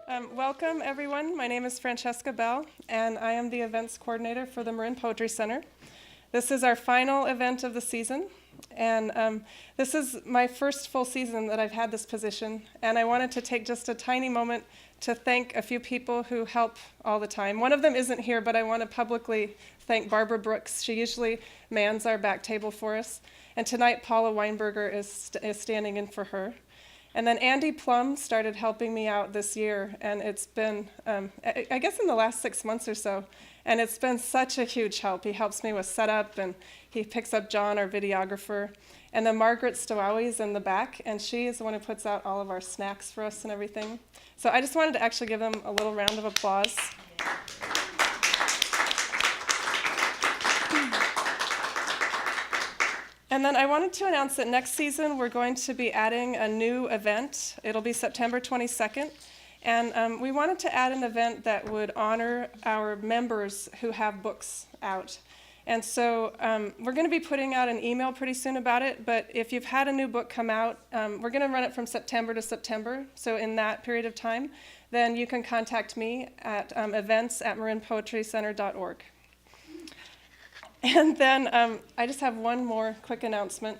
Welcome, everyone. My name is Francesca Bell, and I am the events coordinator for the Marin Poetry Center. This is our final event of the season, and this is my first full season that I've had this position, and I wanted to take just a tiny moment to thank a few people who help all the time. One of them isn't here, but I want to publicly thank Barbara Brooks. She usually mans our back table for us, and tonight Paula Weinberger is standing in for her. And then Andy Plum started helping me out this year, and it's been, I guess in the last 6 months or so, and it's been such a huge help. He helps me with setup, and he picks up John, our videographer. And then Margaret Stowowi's in the back, and she is the one who puts out all of our snacks for us and everything. So I just wanted to actually give them a little round of applause. And then I wanted to announce that next season we're going to be adding a new event. It'll be September 22nd. And we wanted to add an event that would honor our members who have books out. And so we're going to be putting out an email pretty soon about it. But if you've had a new book come out, we're going to run it from September to September. So in that period of time, then you can contact me at events@marinpoetrycenter.org. And then I just have one more quick announcement.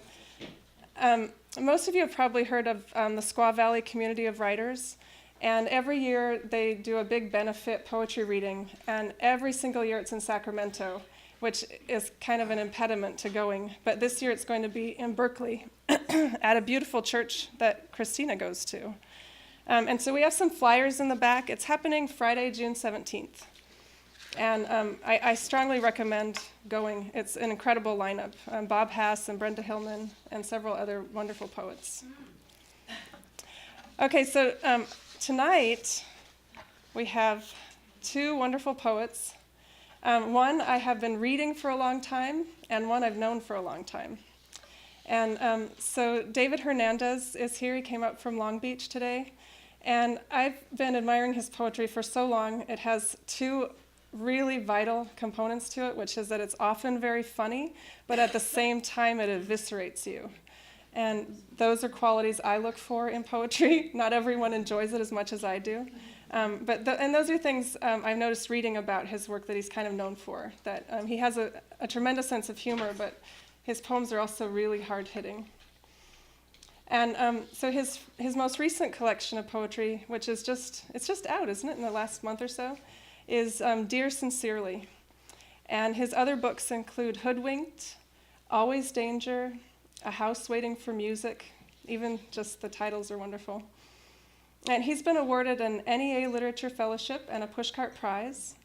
Most of you have probably heard of the Squaw Valley Community of Writers. And every year they do a big benefit poetry reading. And every single year it's in Sacramento, which is kind of an impediment to going. But this year it's going to be in Berkeley at a beautiful church that Christina goes to. And so we have some flyers in the back. It's happening Friday, June 17th. And I strongly recommend going. It's an incredible lineup. Bob Hass and Brenda Hillman and several other wonderful poets. Okay, so tonight we have two wonderful poets. One I have been reading for a long time, and one I've known for a long time. And so David Hernandez is here. He came up from Long Beach today. And I've been admiring his poetry for so long. It has two really vital components to it, which is that it's often very funny, but at the same time it eviscerates you. And those are qualities I look for in poetry. Not everyone enjoys it as much as I do. And those are things I've noticed reading about his work that he's kind of known for, that he has a tremendous sense of humor, but his poems are also really hard-hitting. And so his most recent collection of poetry, which is just out, isn't it, in the last month or so, is Dear Sincerely. And his other books include Hoodwinked, Always Danger, A House Waiting for Music. Even just the titles are wonderful. And he's been awarded an NEA Literature Fellowship and a Pushcart Prize.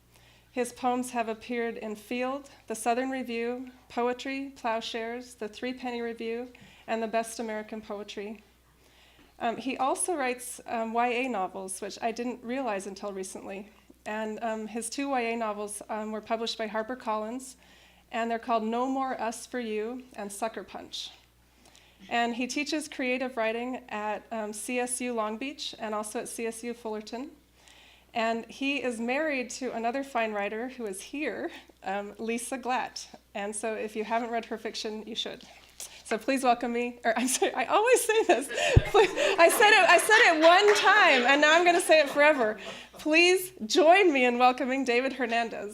His poems have appeared in Field, the Southern Review, Poetry, Plowshares, the Threepenny Review, and the Best American Poetry. He also writes YA novels, which I didn't realize until recently. And his two YA novels were published by HarperCollins, and they're called No More Us for You and Sucker Punch. And he teaches creative writing at CSU Long Beach and also at CSU Fullerton. And he is married to another fine writer who is here, Lisa Glatt. And so if you haven't read her fiction, you should. So please welcome me, or I'm sorry, I always say this. Please, I said it one time, and now I'm going to say it forever. Please join me in welcoming David Hernandez.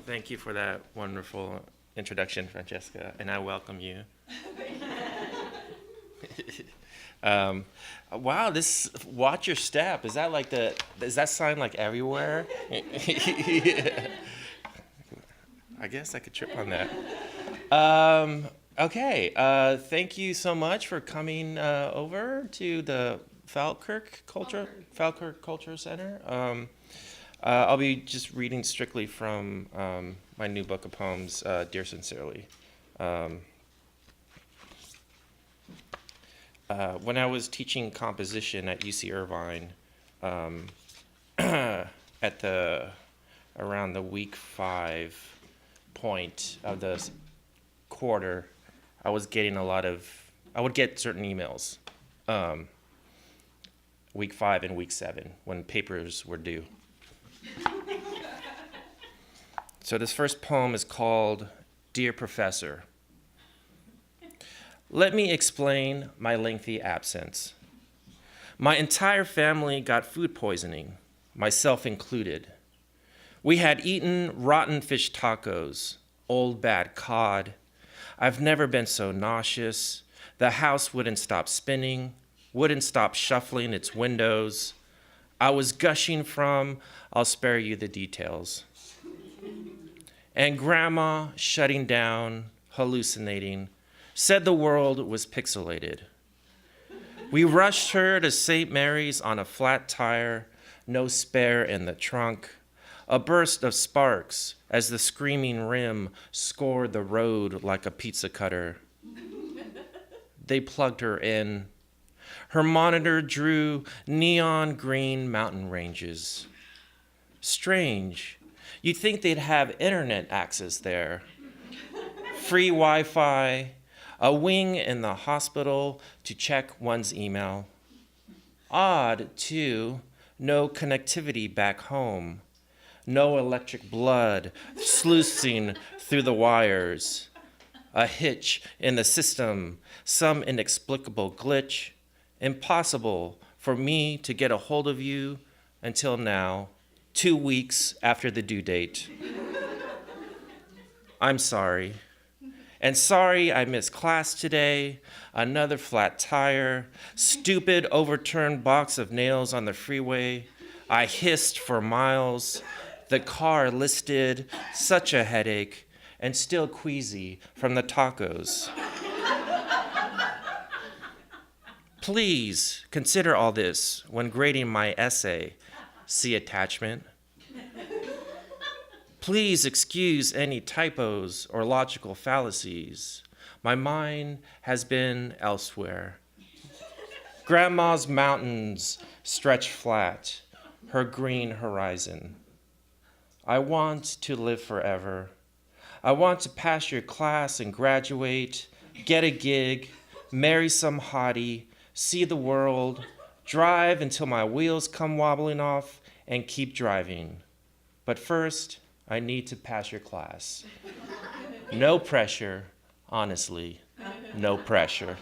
Thank you for that wonderful introduction, Francesca, and I welcome you. Wow, watch your step. Is that sign like everywhere? I guess I could trip on that. Okay, thank you so much for coming over to the Falkirk Culture Center. I'll be just reading strictly from my new book of poems, Dear Sincerely. When I was teaching composition at UC Irvine, around the week 5 point of the quarter, I would get certain emails, week 5 and week 7, when papers were due. So this first poem is called Dear Professor. Let me explain my lengthy absence. My entire family got food poisoning, myself included. We had eaten rotten fish tacos, old bad cod. I've never been so nauseous. The house wouldn't stop spinning, wouldn't stop shuffling its windows. I was gushing from, I'll spare you the details. And Grandma, shutting down, hallucinating, said the world was pixelated. We rushed her to St. Mary's on a flat tire, no spare in the trunk. A burst of sparks as the screaming rim scored the road like a pizza cutter. They plugged her in. Her monitor drew neon green mountain ranges. Strange. You'd think they'd have internet access there. Free Wi-Fi, a wing in the hospital to check one's email. Odd, too, no connectivity back home. No electric blood sluicing through the wires. A hitch in the system, some inexplicable glitch. Impossible for me to get a hold of you until now, 2 weeks after the due date. I'm sorry. And sorry I missed class today. Another flat tire, stupid overturned box of nails on the freeway. I hissed for miles. The car listed, such a headache, and still queasy from the tacos. Please consider all this when grading my essay. See attachment. Please excuse any typos or logical fallacies. My mind has been elsewhere. Grandma's mountains stretch flat, her green horizon. I want to live forever. I want to pass your class and graduate, get a gig, marry some hottie, see the world, drive until my wheels come wobbling off, and keep driving. But first, I need to pass your class. No pressure, honestly, no pressure.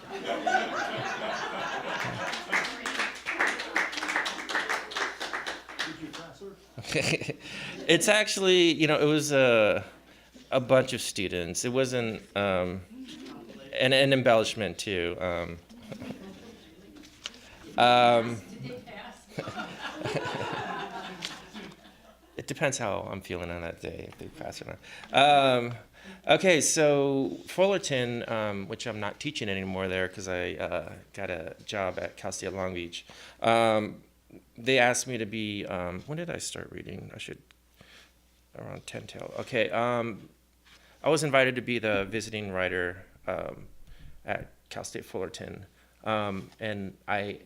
It's actually, it was a bunch of students. It wasn't an embellishment too. It depends how I'm feeling on that day, if they pass or not. Okay, so Fullerton, which I'm not teaching anymore there because I got a job at Cal State Long Beach. They asked me to be, when did I start reading? Around 10 till. Okay, I was invited to be the visiting writer at Cal State Fullerton, and I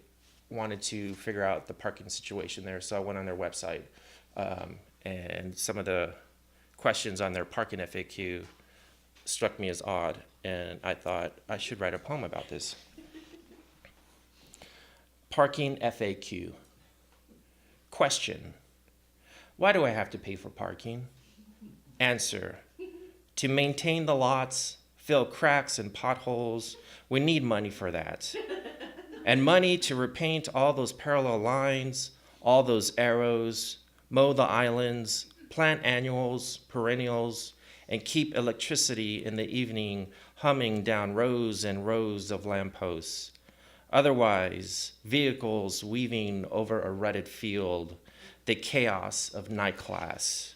wanted to figure out the parking situation there, so I went on their website, and some of the questions on their parking FAQ struck me as odd, and I thought I should write a poem about this. Parking FAQ. Question: why do I have to pay for parking? Answer: to maintain the lots, fill cracks and potholes, we need money for that. And money to repaint all those parallel lines, all those arrows, mow the islands, plant annuals, perennials, and keep electricity in the evening humming down rows and rows of lampposts. Otherwise, vehicles weaving over a rutted field, the chaos of night class.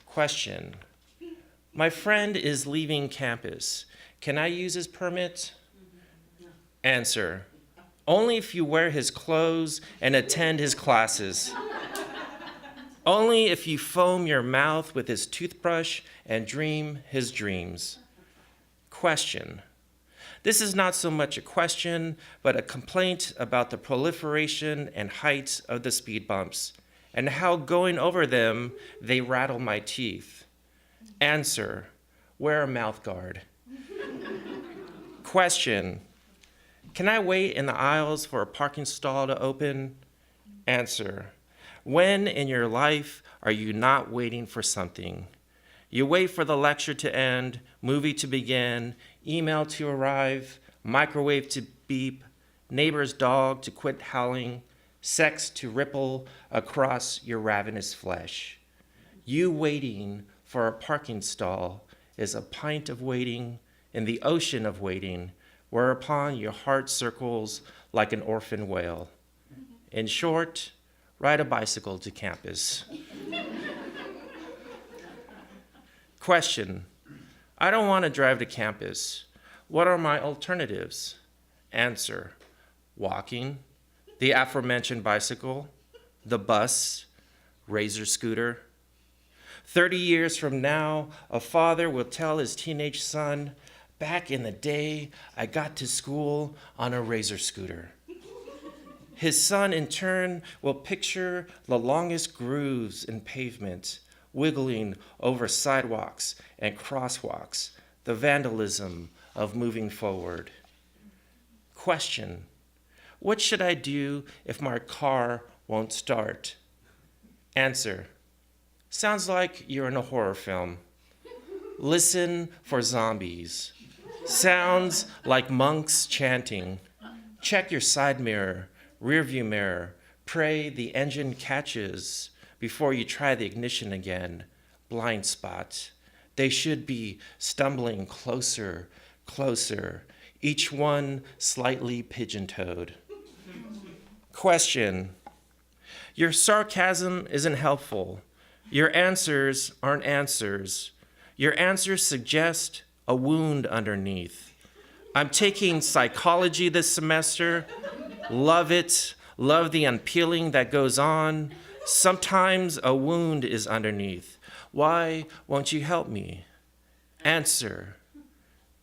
Question: my friend is leaving campus. Can I use his permit? Answer: only if you wear his clothes and attend his classes. Only if you foam your mouth with his toothbrush and dream his dreams. Question: this is not so much a question, but a complaint about the proliferation and height of the speed bumps, and how going over them, they rattle my teeth. Answer: wear a mouth guard. Question: can I wait in the aisles for a parking stall to open? Answer: when in your life are you not waiting for something? You wait for the lecture to end, movie to begin, email to arrive, microwave to beep, neighbor's dog to quit howling, sex to ripple across your ravenous flesh. You waiting for a parking stall is a pint of waiting in the ocean of waiting, whereupon your heart circles like an orphan whale. In short, ride a bicycle to campus. Question: I don't want to drive to campus. What are my alternatives? Answer: walking, the aforementioned bicycle, the bus, razor scooter. 30 years from now, a father will tell his teenage son, back in the day, I got to school on a razor scooter. His son, in turn, will picture the longest grooves in pavement, wiggling over sidewalks and crosswalks, the vandalism of moving forward. Question: what should I do if my car won't start? Answer: sounds like you're in a horror film. Listen for zombies. Sounds like monks chanting. Check your side mirror, rearview mirror. Pray the engine catches before you try the ignition again. Blind spot. They should be stumbling closer, closer, each one slightly pigeon-toed. Question: your sarcasm isn't helpful. Your answers aren't answers. Your answers suggest a wound underneath. I'm taking psychology this semester. Love it. Love the unpeeling that goes on. Sometimes a wound is underneath. Why won't you help me? Answer: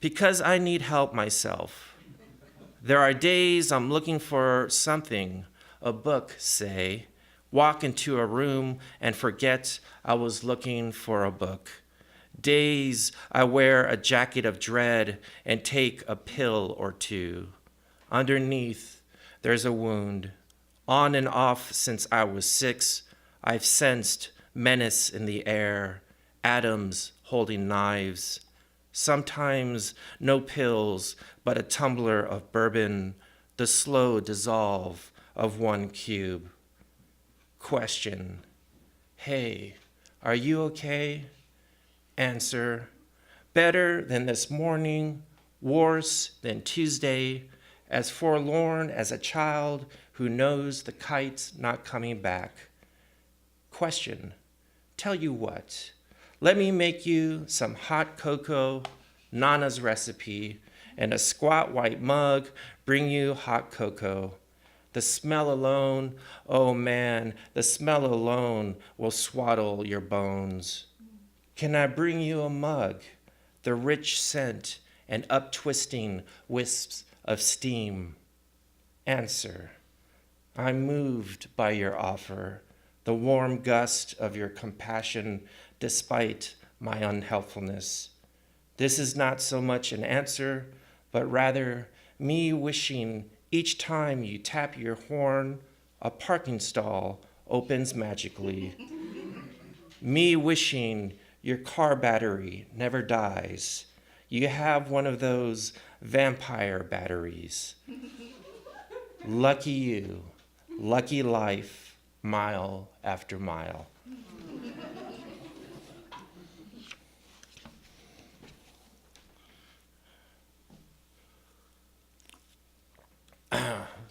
because I need help myself. There are days I'm looking for something, a book, say, walk into a room and forget I was looking for a book. Days I wear a jacket of dread and take a pill or two. Underneath, there's a wound. On and off since I was 6, I've sensed menace in the air, atoms holding knives. Sometimes no pills, but a tumbler of bourbon, the slow dissolve of one cube. Question: hey, are you okay? Answer: better than this morning, worse than Tuesday, as forlorn as a child who knows the kite's not coming back. Question: tell you what, let me make you some hot cocoa, Nana's recipe, and a squat white mug bring you hot cocoa. The smell alone, oh man, the smell alone will swaddle your bones. Can I bring you a mug, the rich scent and uptwisting wisps of steam? Answer: I'm moved by your offer, the warm gust of your compassion despite my unhelpfulness. This is not so much an answer, but rather me wishing each time you tap your horn, a parking stall opens magically. Me wishing your car battery never dies. You have one of those vampire batteries. Lucky you, lucky life, mile after mile.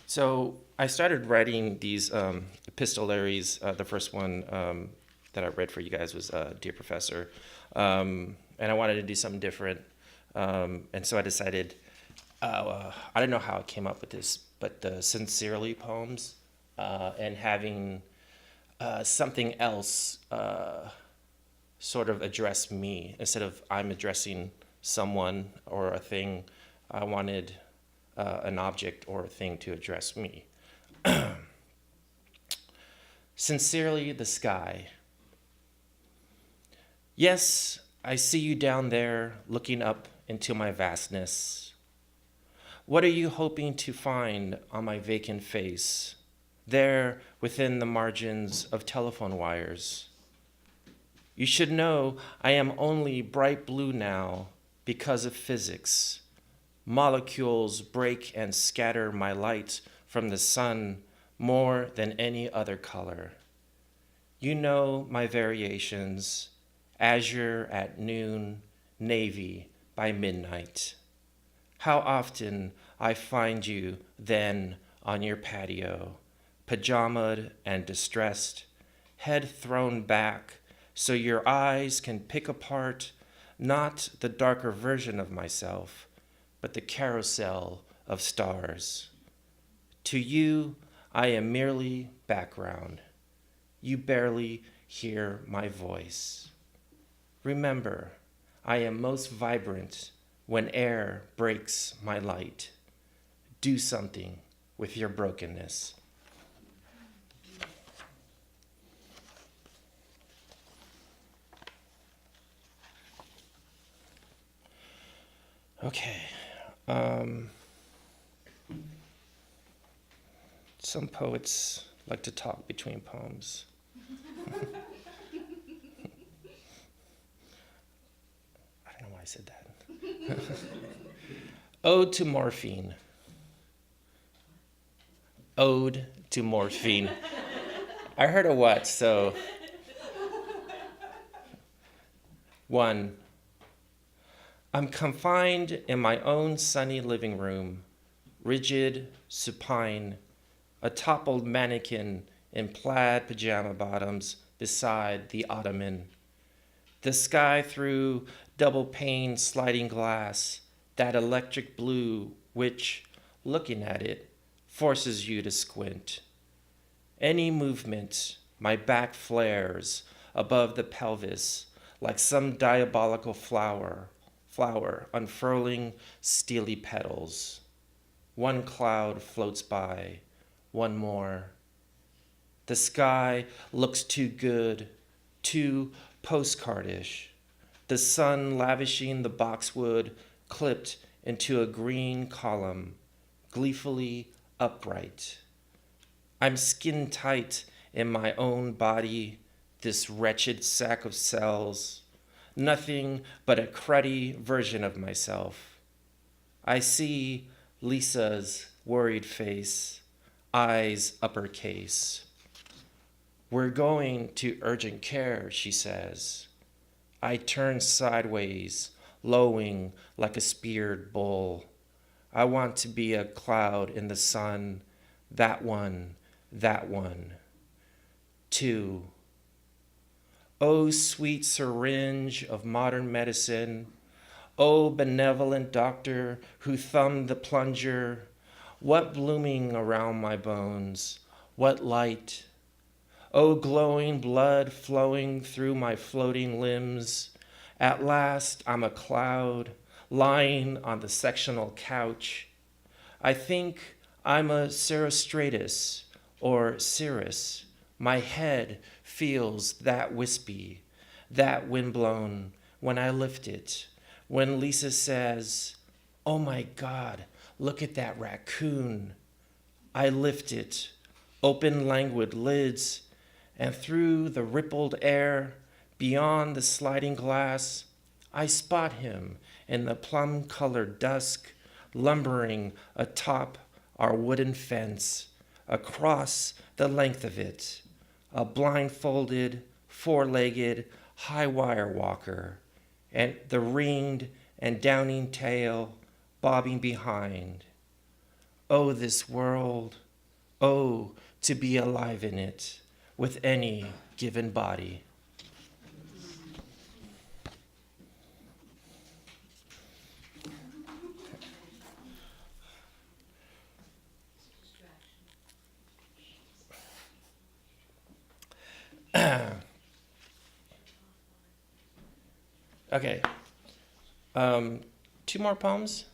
So I started writing these epistolaries. The first one that I read for you guys was Dear Professor. And I wanted to do something different. And so I decided, I don't know how I came up with this, but the Sincerely poems and having something else sort of address me. Instead of I'm addressing someone or a thing, I wanted an object or a thing to address me. Sincerely, the sky. Yes, I see you down there looking up into my vastness. What are you hoping to find on my vacant face, there within the margins of telephone wires? You should know I am only bright blue now because of physics. Molecules break and scatter my light from the sun more than any other color. You know my variations, azure at noon, navy by midnight. How often I find you then on your patio, pajamaed and distressed, head thrown back so your eyes can pick apart not the darker version of myself, but the carousel of stars. To you, I am merely background. You barely hear my voice. Remember, I am most vibrant when air breaks my light. Do something with your brokenness. Okay. Some poets like to talk between poems. I don't know why I said that. Ode to morphine. Ode to morphine. I heard a what, so. 1. I'm confined in my own sunny living room, rigid, supine, a toppled mannequin in plaid pajama bottoms beside the ottoman. The sky through double-pane sliding glass, that electric blue which, looking at it, forces you to squint. Any movement, my back flares above the pelvis like some diabolical flower unfurling steely petals. One cloud floats by, one more. The sky looks too good, too postcardish. The sun lavishing the boxwood clipped into a green column, gleefully upright. I'm skin tight in my own body, this wretched sack of cells. Nothing but a cruddy version of myself. I see Lisa's worried face, eyes uppercase. We're going to urgent care, she says. I turn sideways, lowing like a speared bull. I want to be a cloud in the sun, that one, that one. 2. Oh, sweet syringe of modern medicine. Oh, benevolent doctor who thumbed the plunger. What blooming around my bones? What light? Oh, glowing blood flowing through my floating limbs. At last, I'm a cloud lying on the sectional couch. I think I'm a Serostratus or Cirrus. My head feels that wispy, that windblown when I lift it. When Lisa says, "Oh my God, look at that raccoon." I lift it, open languid lids, and through the rippled air, beyond the sliding glass, I spot him in the plum-colored dusk, lumbering atop our wooden fence, across the length of it, a blindfolded, four-legged, high-wire walker, and the ringed and downing tail bobbing behind. Oh, this world, oh, to be alive in it, with any given body. Okay. 2 more poems.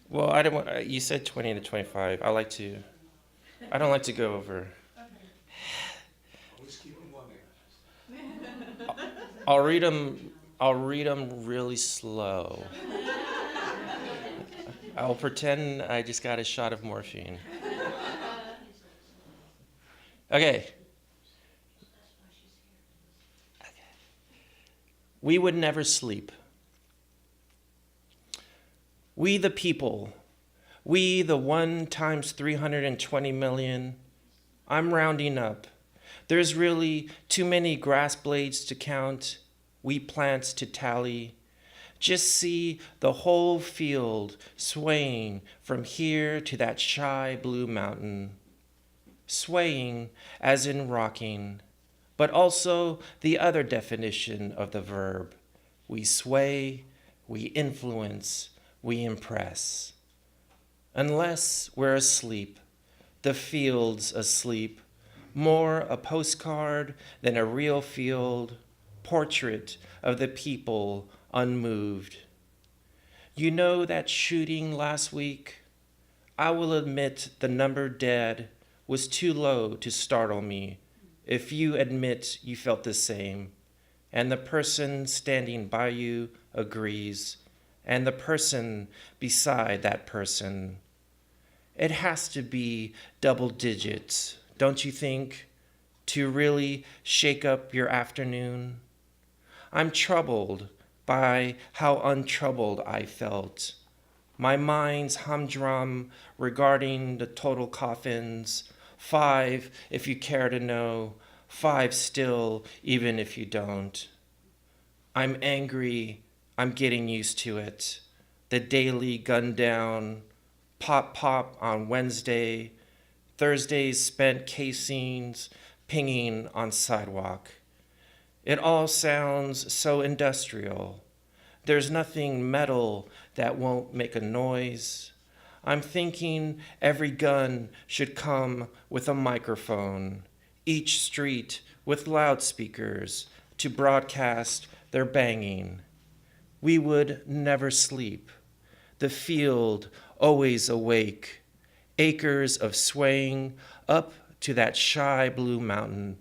Well, I don't want. You said 20 to 25. I don't like to go over. Always keep them loving. I'll read them. I'll read them really slow. I'll pretend I just got a shot of morphine. Okay. We would never sleep. We the people, we the 1 times 320 million, I'm rounding up. There's really too many grass blades to count, wheat plants to tally. Just see the whole field swaying from here to that shy blue mountain. Swaying as in rocking, but also the other definition of the verb. We sway, we influence, we impress. Unless we're asleep, the field's asleep, more a postcard than a real field, portrait of the people unmoved. You know that shooting last week? I will admit the number dead was too low to startle me, if you admit you felt the same, and the person standing by you agrees, and the person beside that person. It has to be double digits, don't you think, to really shake up your afternoon? I'm troubled by how untroubled I felt. My mind's humdrum regarding the total coffins, 5 if you care to know, 5 still even if you don't. I'm angry, I'm getting used to it. The daily gun down, pop pop on Wednesday, Thursday's spent casings pinging on sidewalk. It all sounds so industrial. There's nothing metal that won't make a noise. I'm thinking every gun should come with a microphone, each street with loudspeakers to broadcast their banging. We would never sleep. The field always awake, acres of swaying up to that shy blue mountain.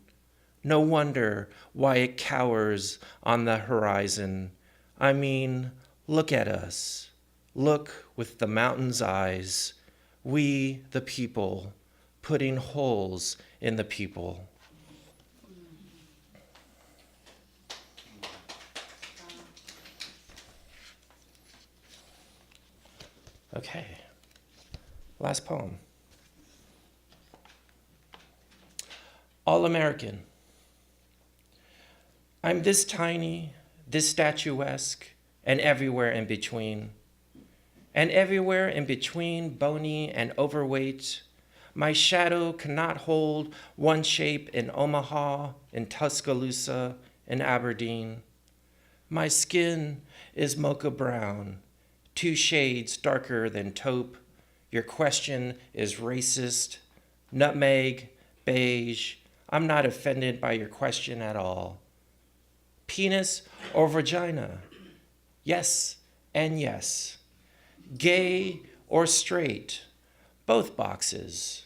No wonder why it cowers on the horizon. I mean, look at us. Look with the mountain's eyes. We, the people, putting holes in the people. Okay, last poem. All American. I'm this tiny, this statuesque, and everywhere in between. And everywhere in between, bony and overweight, my shadow cannot hold one shape in Omaha, in Tuscaloosa, in Aberdeen. My skin is mocha brown, 2 shades darker than taupe. Your question is racist. Nutmeg, beige. I'm not offended by your question at all. Penis or vagina? Yes and yes. Gay or straight? Both boxes.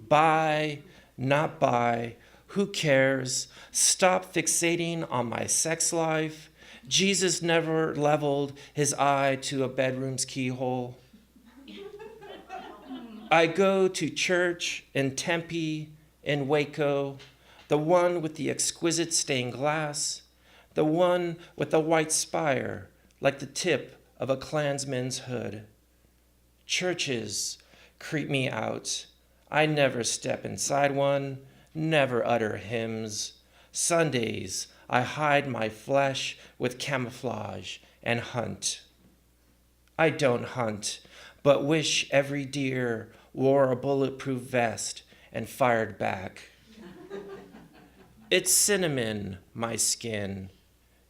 Bi, not bi, who cares? Stop fixating on my sex life. Jesus never leveled his eye to a bedroom's keyhole. I go to church in Tempe, in Waco, the one with the exquisite stained glass, the one with the white spire like the tip of a Klansman's hood. Churches creep me out. I never step inside one, never utter hymns. Sundays, I hide my flesh with camouflage and hunt. I don't hunt, but wish every deer wore a bulletproof vest and fired back. It's cinnamon, my skin.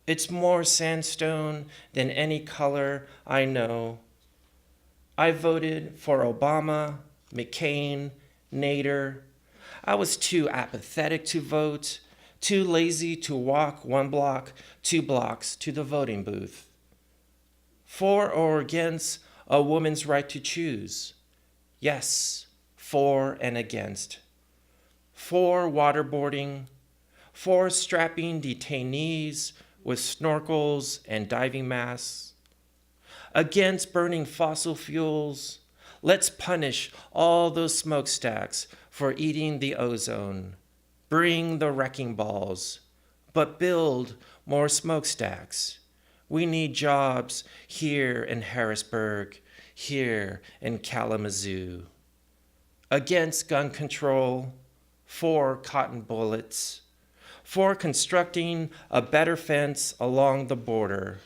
It's more sandstone than any color I know. I voted for Obama, McCain, Nader. I was too apathetic to vote, too lazy to walk 1 block, 2 blocks to the voting booth. For or against a woman's right to choose? Yes, for and against. For waterboarding, for strapping detainees with snorkels and diving masks, against burning fossil fuels. Let's punish all those smokestacks for eating the ozone. Bring the wrecking balls, but build more smokestacks. We need jobs here in Harrisburg, here in Kalamazoo. Against gun control, for cotton bullets, for constructing a better fence along the border.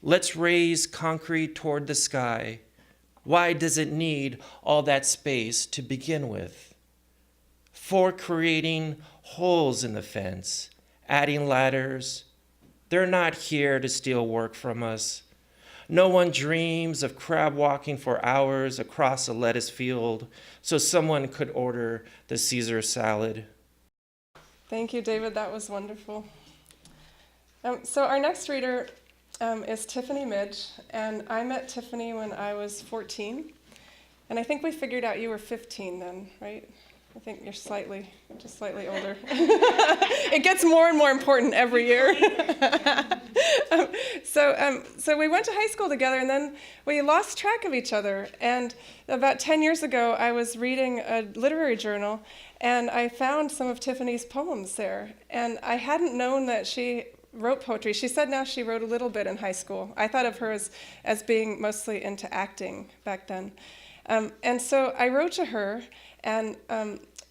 Let's raise concrete toward the sky. Why does it need all that space to begin with? For creating holes in the fence, adding ladders. They're not here to steal work from us. No one dreams of crab walking for hours across a lettuce field so someone could order the Caesar salad. Thank you, David. That was wonderful. So our next reader is Tiffany Midge, and I met Tiffany when I was 14, and I think we figured out you were 15 then, right? I think you're just slightly older. It gets more and more important every year. So we went to high school together, and then we lost track of each other. And about 10 years ago, I was reading a literary journal, and I found some of Tiffany's poems there. And I hadn't known that she wrote poetry. She said now she wrote a little bit in high school. I thought of her as being mostly into acting back then. And so I wrote to her, and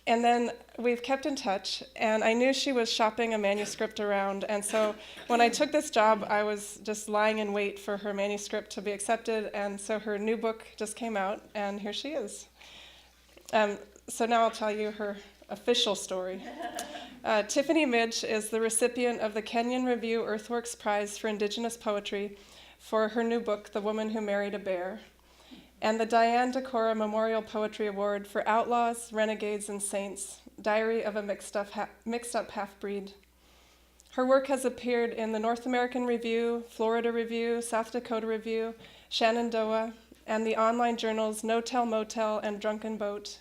then we've kept in touch, and I knew she was shopping a manuscript around, and so when I took this job, I was just lying in wait for her manuscript to be accepted, and so her new book just came out, and here she is. So now I'll tell you her official story. Tiffany Midge is the recipient of the Kenyon Review Earthworks Prize for Indigenous Poetry for her new book, The Woman Who Married a Bear, and the Diane Decora Memorial Poetry Award for Outlaws, Renegades, and Saints, Diary of a Mixed-Up Half-Breed. Her work has appeared in the North American Review, Florida Review, South Dakota Review, Shenandoah, and the online journals No Tell Motel and Drunken Boat.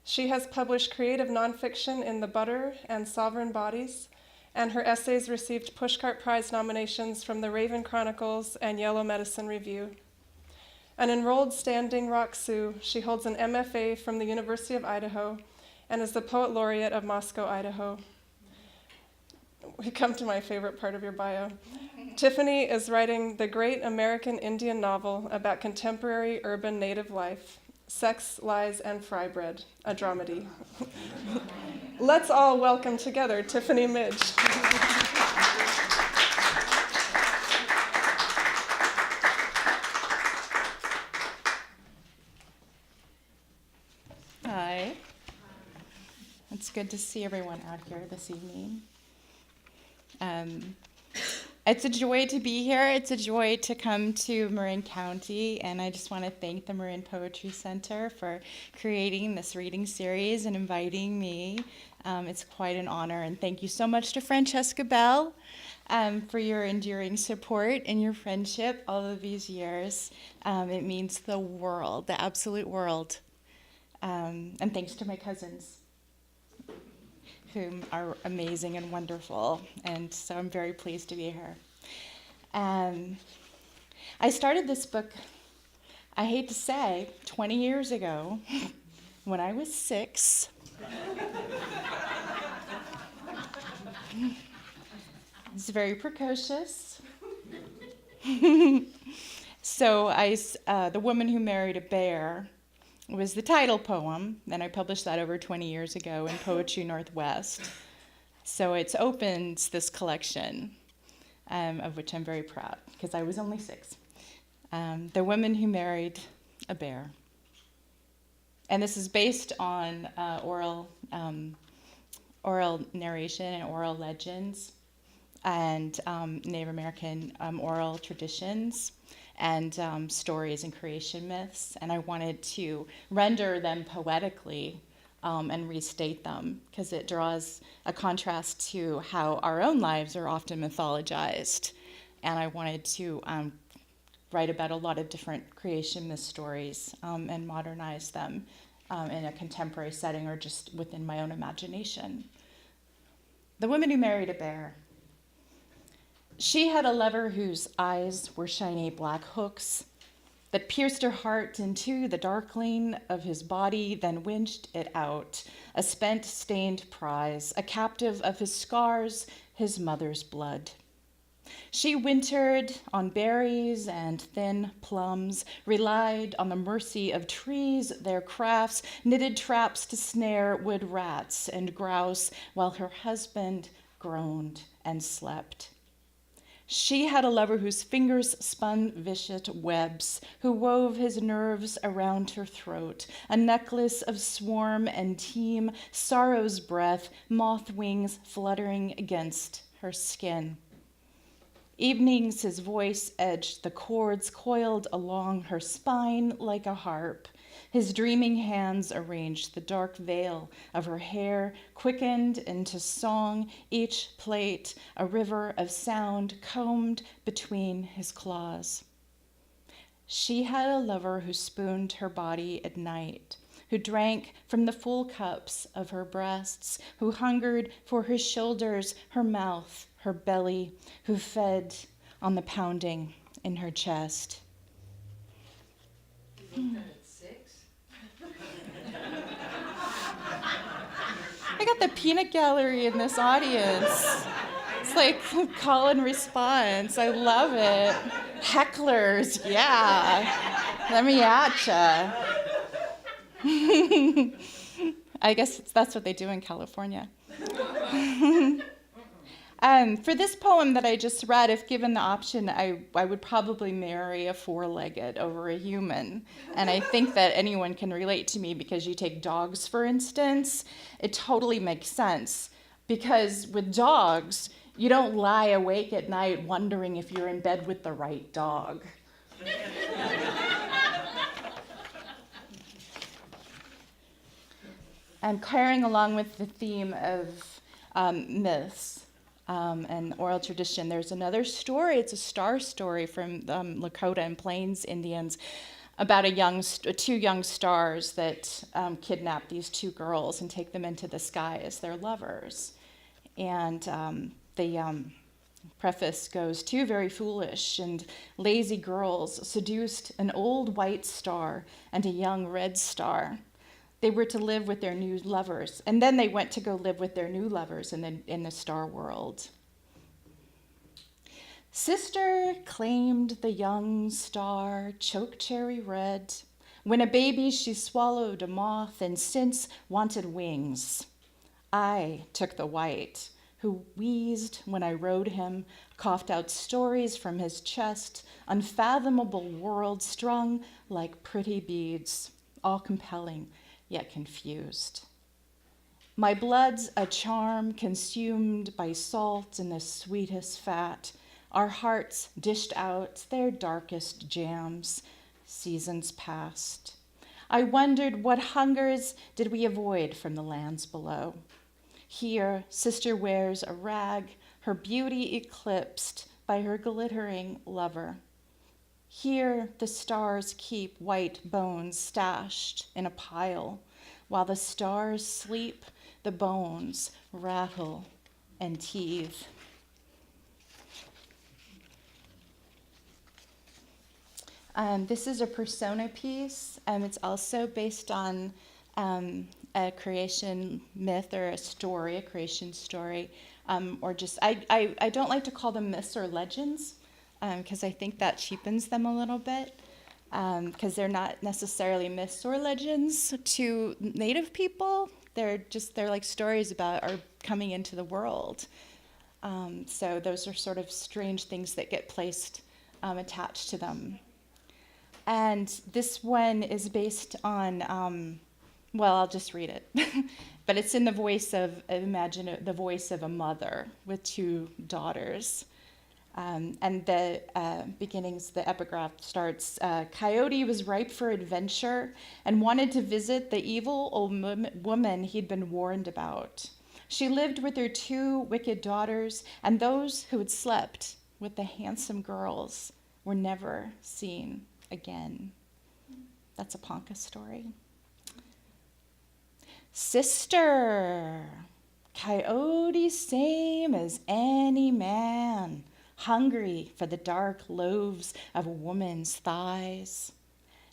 She has published creative nonfiction in The Butter and Sovereign Bodies, and her essays received Pushcart Prize nominations from the Raven Chronicles and Yellow Medicine Review. An enrolled standing Rock Sioux, she holds an MFA from the University of Idaho and is the Poet Laureate of Moscow, Idaho. We come to my favorite part of your bio. Tiffany is writing the great American Indian novel about contemporary urban native life, Sex, Lies, and Fry Bread, a dramedy. Let's all welcome together Tiffany Midge. Hi. It's good to see everyone out here this evening. It's a joy to be here. It's a joy to come to Marin County, and I just want to thank the Marin Poetry Center for creating this reading series and inviting me. It's quite an honor, and thank you so much to Francesca Bell for your enduring support and your friendship all of these years. It means the world, the absolute world. And thanks to my cousins, whom are amazing and wonderful, and so I'm very pleased to be here. I started this book, I hate to say, 20 years ago, when I was 6. It's very precocious. So The Woman Who Married a Bear was the title poem, and I published that over 20 years ago in Poetry Northwest. So it's opened this collection, of which I'm very proud, because I was only 6. The Woman Who Married a Bear. And this is based on oral narration and oral legends and Native American oral traditions and stories and creation myths, and I wanted to render them poetically and restate them, because it draws a contrast to how our own lives are often mythologized, and I wanted to write about a lot of different creation myth stories and modernize them in a contemporary setting or just within my own imagination. The Woman Who Married a Bear. She had a lover whose eyes were shiny black hooks that pierced her heart into the darkling of his body, then winched it out, a spent, stained prize, a captive of his scars, his mother's blood. She wintered on berries and thin plums, relied on the mercy of trees, their crafts, knitted traps to snare wood rats and grouse, while her husband groaned and slept. She had a lover whose fingers spun vicious webs, who wove his nerves around her throat, a necklace of swarm and team, sorrow's breath, moth wings fluttering against her skin. Evenings his voice edged the cords coiled along her spine like a harp. His dreaming hands arranged the dark veil of her hair, quickened into song, each plait a river of sound combed between his claws. She had a lover who spooned her body at night, who drank from the full cups of her breasts, who hungered for her shoulders, her mouth, her belly, who fed on the pounding in her chest. I got the peanut gallery in this audience. It's like call and response. I love it. Hecklers, yeah. Let me at ya. I guess that's what they do in California. For this poem that I just read, if given the option, I would probably marry a four-legged over a human. And I think that anyone can relate to me because you take dogs, for instance. It totally makes sense. Because with dogs, you don't lie awake at night wondering if you're in bed with the right dog. And carrying along with the theme of myths, and oral tradition, there's another story. It's a star story from Lakota and Plains Indians about two young stars that kidnap these two girls and take them into the sky as their lovers. And the preface goes, two very foolish and lazy girls seduced an old white star and a young red star. They were to live with their new lovers, and then they went to go live with their new lovers in the star world. Sister claimed the young star, choke cherry red. When a baby, she swallowed a moth and since wanted wings. I took the white, who wheezed when I rode him, coughed out stories from his chest, unfathomable worlds strung like pretty beads, all compelling, yet confused. My blood's a charm consumed by salt and the sweetest fat, our hearts dished out their darkest jams, seasons past. I wondered what hungers did we avoid from the lands below. Here, sister wears a rag, her beauty eclipsed by her glittering lover. Here, the stars keep white bones stashed in a pile. While the stars sleep, the bones rattle and teethe. This is a persona piece. It's also based on a creation myth or a story, a creation story, or just, I don't like to call them myths or legends, because I think that cheapens them a little bit, because they're not necessarily myths or legends to Native people. They're like stories about our coming into the world. So those are sort of strange things that get placed, attached to them. And this one is based on, well, I'll just read it. But it's in the voice of, imagine the voice of a mother with two daughters. And the beginnings, the epigraph starts, Coyote was ripe for adventure and wanted to visit the evil old woman he'd been warned about. She lived with her two wicked daughters, and those who had slept with the handsome girls were never seen again. That's a Ponca story. Sister, Coyote same as any man, hungry for the dark loaves of a woman's thighs.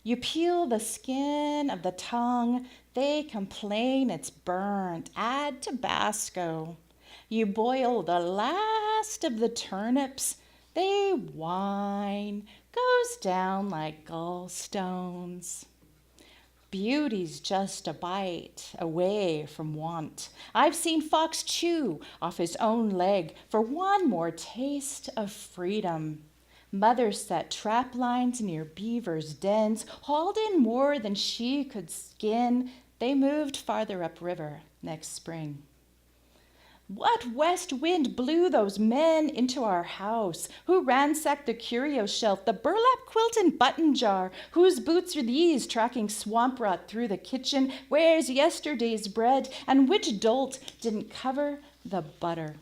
You peel the skin of the tongue, they complain it's burnt, add Tabasco. You boil the last of the turnips, they whine, goes down like gallstones. Beauty's just a bite away from want. I've seen Fox chew off his own leg for one more taste of freedom. Mothers set trap lines near beavers' dens, hauled in more than she could skin. They moved farther upriver next spring. What west wind blew those men into our house? Who ransacked the curio shelf, the burlap quilt and button jar? Whose boots are these tracking swamp rot through the kitchen? Where's yesterday's bread? And which dolt didn't cover the butter?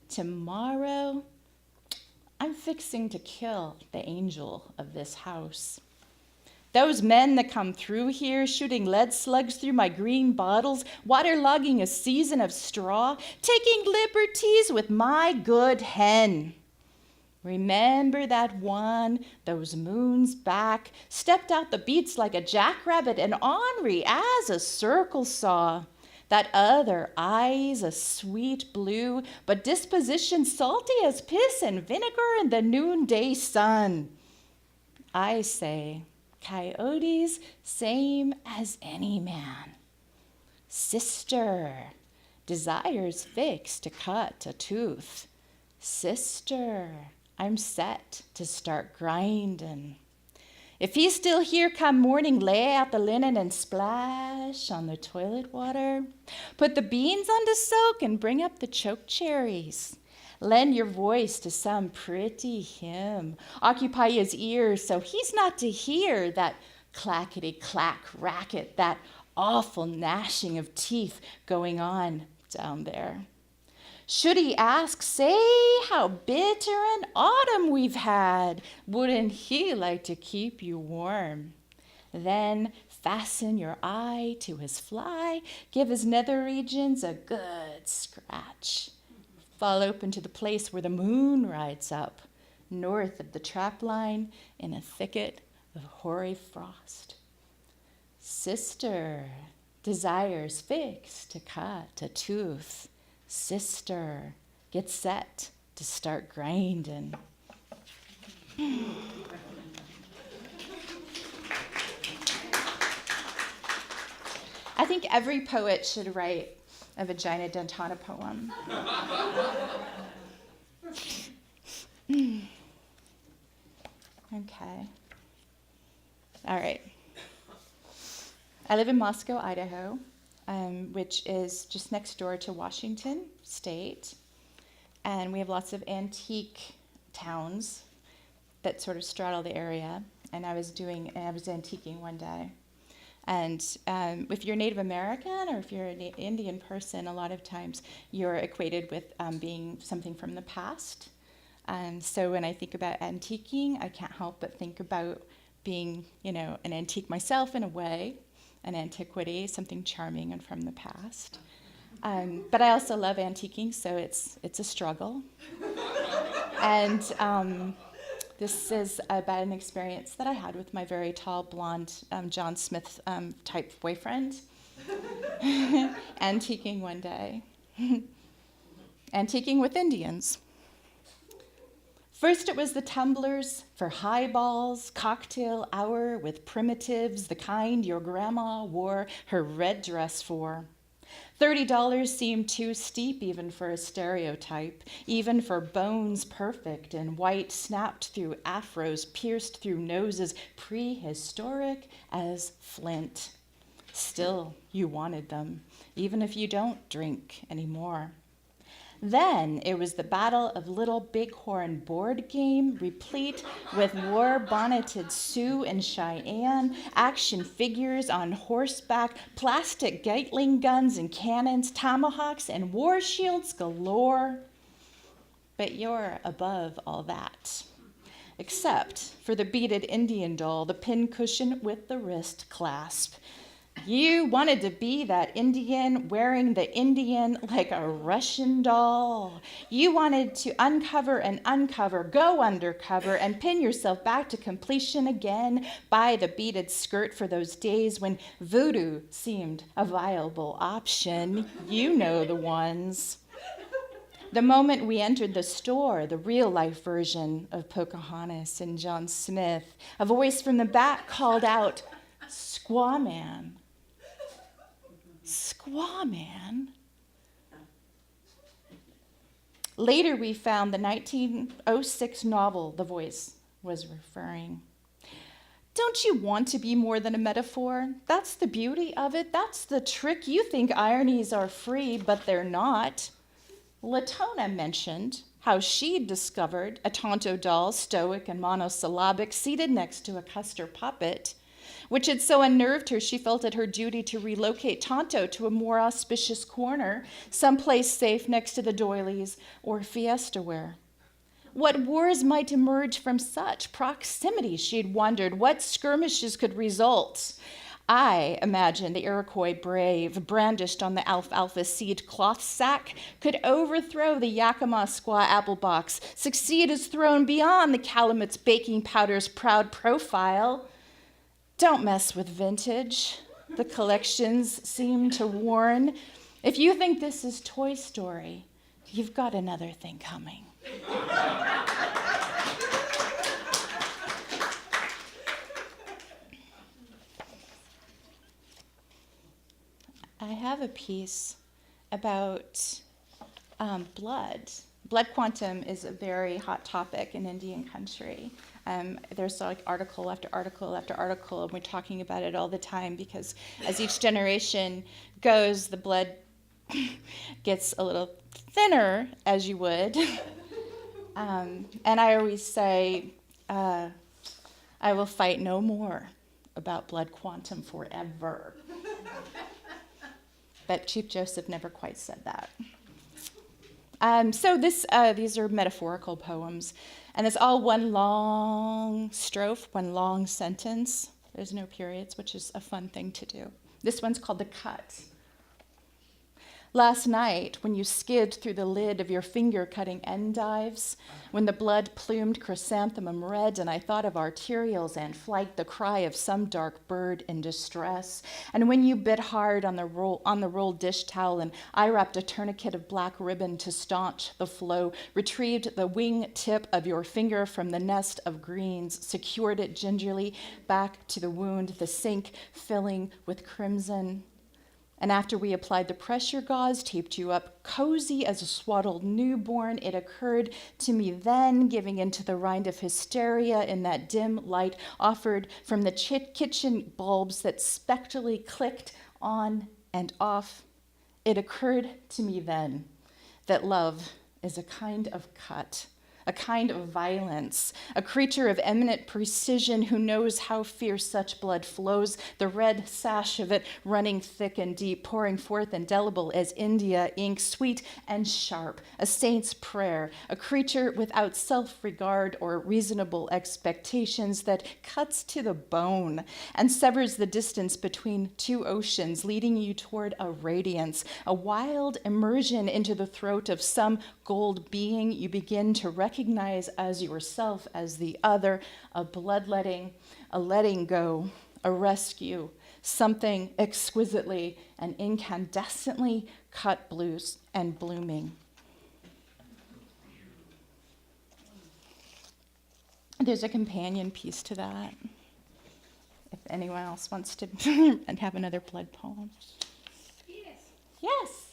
Tomorrow, I'm fixing to kill the angel of this house. Those men that come through here shooting lead slugs through my green bottles, waterlogging a season of straw, taking liberties with my good hen. Remember that one, those moons back, stepped out the beats like a jackrabbit and ornery as a circle saw. That other, eyes a sweet blue, but disposition salty as piss and vinegar in the noonday sun. I say, coyotes, same as any man. Sister, desires fixed to cut a tooth. Sister, I'm set to start grindin'. If he's still here come morning, lay out the linen and splash on the toilet water. Put the beans on to soak and bring up the choke cherries. Lend your voice to some pretty hymn. Occupy his ears so he's not to hear that clackety-clack racket, that awful gnashing of teeth going on down there. Should he ask, say how bitter an autumn we've had. Wouldn't he like to keep you warm? Then fasten your eye to his fly, give his nether regions a good scratch. Fall open to the place where the moon rides up, north of the trap line in a thicket of hoary frost. Sister, desires fixed to cut a tooth. Sister, get set to start grinding. I think every poet should write a Vagina Dentata poem. Okay. All right. I live in Moscow, Idaho, which is just next door to Washington State. And we have lots of antique towns that sort of straddle the area. And I was antiquing one day. And if you're Native American or if you're an Indian person, a lot of times you're equated with being something from the past. So when I think about antiquing, I can't help but think about being, an antique myself in a way, an antiquity, something charming and from the past. But I also love antiquing, so it's a struggle. And this is about an experience that I had with my very tall, blonde John Smith type boyfriend. Antiquing one day. Antiquing with Indians. First it was the tumblers for highballs, cocktail hour with primitives, the kind your grandma wore her red dress for. $30 seemed too steep even for a stereotype, even for bones perfect and white snapped through afros, pierced through noses, prehistoric as flint. Still, you wanted them, even if you don't drink anymore. Then it was the Battle of Little Bighorn board game, replete with war-bonneted Sioux and Cheyenne, action figures on horseback, plastic Gatling guns and cannons, tomahawks and war shields galore. But you're above all that, except for the beaded Indian doll, the pincushion with the wrist clasp. You wanted to be that Indian wearing the Indian like a Russian doll. You wanted to uncover and uncover, go undercover, and pin yourself back to completion again by the beaded skirt for those days when voodoo seemed a viable option. You know the ones. The moment we entered the store, the real-life version of Pocahontas and John Smith, a voice from the back called out, "Squaw Man." Squaw Man? Later, we found the 1906 novel the voice was referring. Don't you want to be more than a metaphor? That's the beauty of it. That's the trick. You think ironies are free, but they're not. Latona mentioned how she'd discovered a Tonto doll, stoic and monosyllabic, seated next to a Custer puppet, which had so unnerved her she felt it her duty to relocate Tonto to a more auspicious corner, someplace safe next to the doilies or fiestaware. What wars might emerge from such proximity, she'd wondered. What skirmishes could result? I imagined the Iroquois brave, brandished on the alfalfa seed cloth sack, could overthrow the Yakima squaw apple box, succeed as thrown beyond the Calamute's baking powder's proud profile. Don't mess with vintage, the collections seem to warn. If you think this is Toy Story, you've got another thing coming. I have a piece about blood. Blood quantum is a very hot topic in Indian country. There's like article after article after article, and we're talking about it all the time because as each generation goes, the blood gets a little thinner, as you would. And I always say, I will fight no more about blood quantum forever. But Chief Joseph never quite said that. So these are metaphorical poems, and it's all one long strophe, one long sentence. There's no periods, which is a fun thing to do. This one's called The Cut. Last night, when you skid through the lid of your finger-cutting endives, when the blood-plumed chrysanthemum red, and I thought of arterials and flight, the cry of some dark bird in distress, and when you bit hard on the rolled dish towel, and I wrapped a tourniquet of black ribbon to staunch the flow, retrieved the wing tip of your finger from the nest of greens, secured it gingerly back to the wound, the sink filling with crimson. And after we applied the pressure gauze, taped you up cozy as a swaddled newborn, it occurred to me then, giving into the rind of hysteria in that dim light offered from the kitchen bulbs that spectrally clicked on and off, it occurred to me then that love is a kind of cut, a kind of violence, a creature of eminent precision who knows how fierce such blood flows, the red sash of it running thick and deep, pouring forth indelible as India ink, sweet and sharp, a saint's prayer, a creature without self-regard or reasonable expectations that cuts to the bone and severs the distance between two oceans, leading you toward a radiance, a wild immersion into the throat of some gold being you begin to recognize as yourself, as the other, a bloodletting, a letting go, a rescue, something exquisitely and incandescently cut blues and blooming. There's a companion piece to that, if anyone else wants to and have another blood poem. Yes.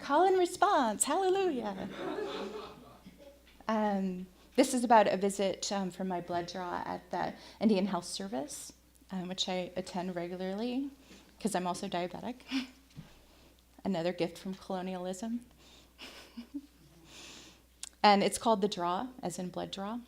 Call and response. Hallelujah. This is about a visit from my blood draw at the Indian Health Service, which I attend regularly because I'm also diabetic. Another gift from colonialism. And it's called The Draw, as in blood draw.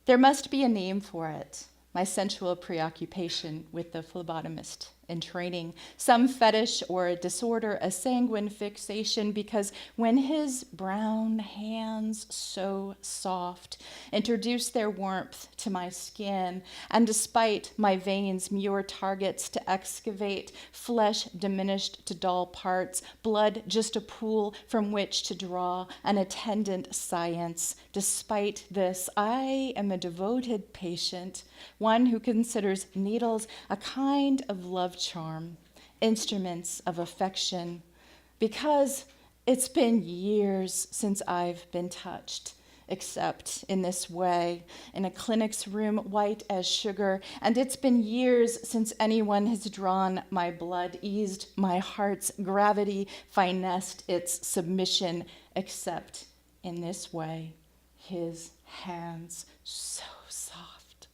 There must be a name for it, my sensual preoccupation with the phlebotomist in training, some fetish or disorder, a sanguine fixation, because when his brown hands, so soft, introduced their warmth to my skin, and despite my veins mere targets to excavate, flesh diminished to dull parts, blood just a pool from which to draw an attendant science, despite this, I am a devoted patient, one who considers needles a kind of love charm, instruments of affection, because it's been years since I've been touched, except in this way, in a clinic's room white as sugar, and it's been years since anyone has drawn my blood, eased my heart's gravity, finessed its submission, except in this way, his hands so soft,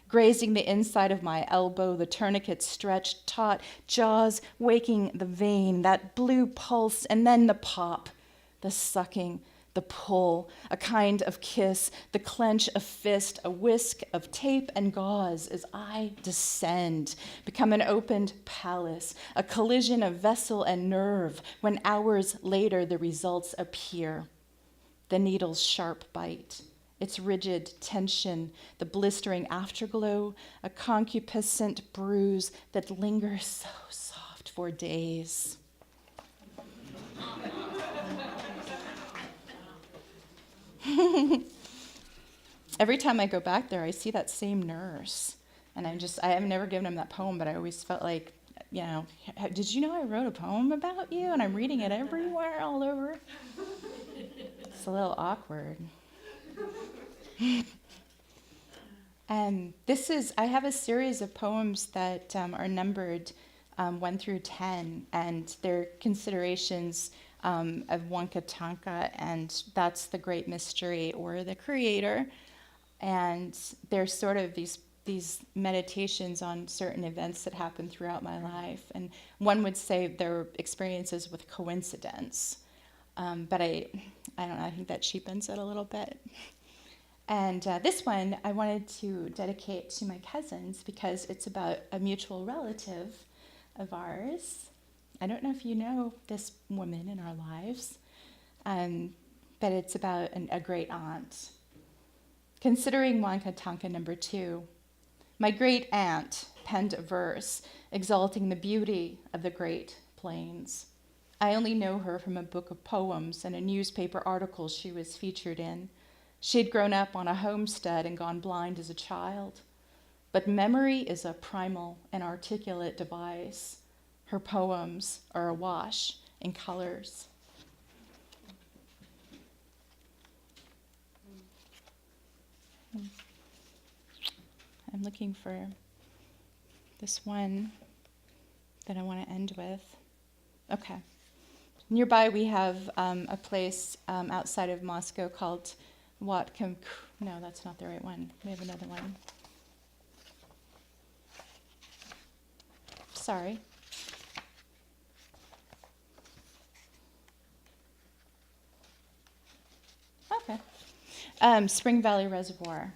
grazing the inside of my elbow, the tourniquet stretched, taut, jaws waking the vein, that blue pulse, and then the pop, the sucking, the pull, a kind of kiss, the clench of fist, a whisk of tape and gauze as I descend, become an opened palace, a collision of vessel and nerve, when hours later the results appear. The needle's sharp bite, its rigid tension, the blistering afterglow, a concupiscent bruise that lingers so soft for days. Every time I go back there, I see that same nurse. And I have never given him that poem, but I always felt like, did you know I wrote a poem about you? And I'm reading it everywhere, all over. It's a little awkward. I have a series of poems that are numbered 1 through 10, and they're considerations of Wankatanka, and that's the great mystery or the creator. And they're sort of these meditations on certain events that happen throughout my life. And one would say they're experiences with coincidence. But I don't know, I think that cheapens it a little bit. And this one I wanted to dedicate to my cousins because it's about a mutual relative of ours. I don't know if you know this woman in our lives, but it's about a great aunt. Considering Wankatanka number 2, my great aunt penned a verse exalting the beauty of the Great Plains. I only know her from a book of poems and a newspaper article she was featured in. She'd grown up on a homestead and gone blind as a child. But memory is a primal and articulate device. Her poems are awash in colors. I'm looking for this one that I want to end with. Okay. Nearby we have a place outside of Moscow called no, that's not the right one. We have another one. Sorry. Okay. Spring Valley Reservoir.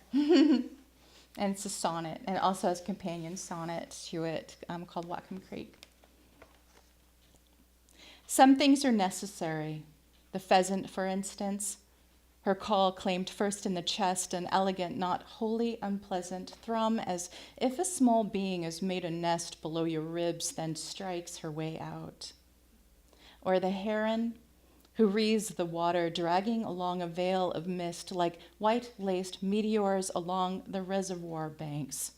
And it's a sonnet, and it also has a companion sonnet to it called Whatcom Creek. Some things are necessary. The pheasant, for instance. Her call claimed first in the chest an elegant, not wholly unpleasant thrum, as if a small being has made a nest below your ribs, then strikes her way out. Or the heron, who wreathes the water, dragging along a veil of mist like white-laced meteors along the reservoir banks.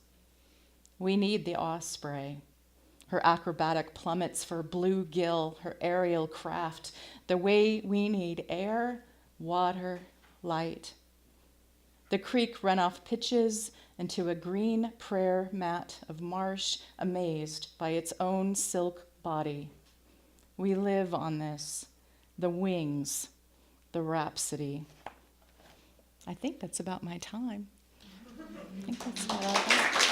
We need the osprey. Her acrobatic plummets for bluegill, her aerial craft, the way we need air, water, light. The creek runoff pitches into a green prayer mat of marsh, amazed by its own silk body. We live on this, the wings, the rhapsody. I think that's about my time. I think that's about all I got.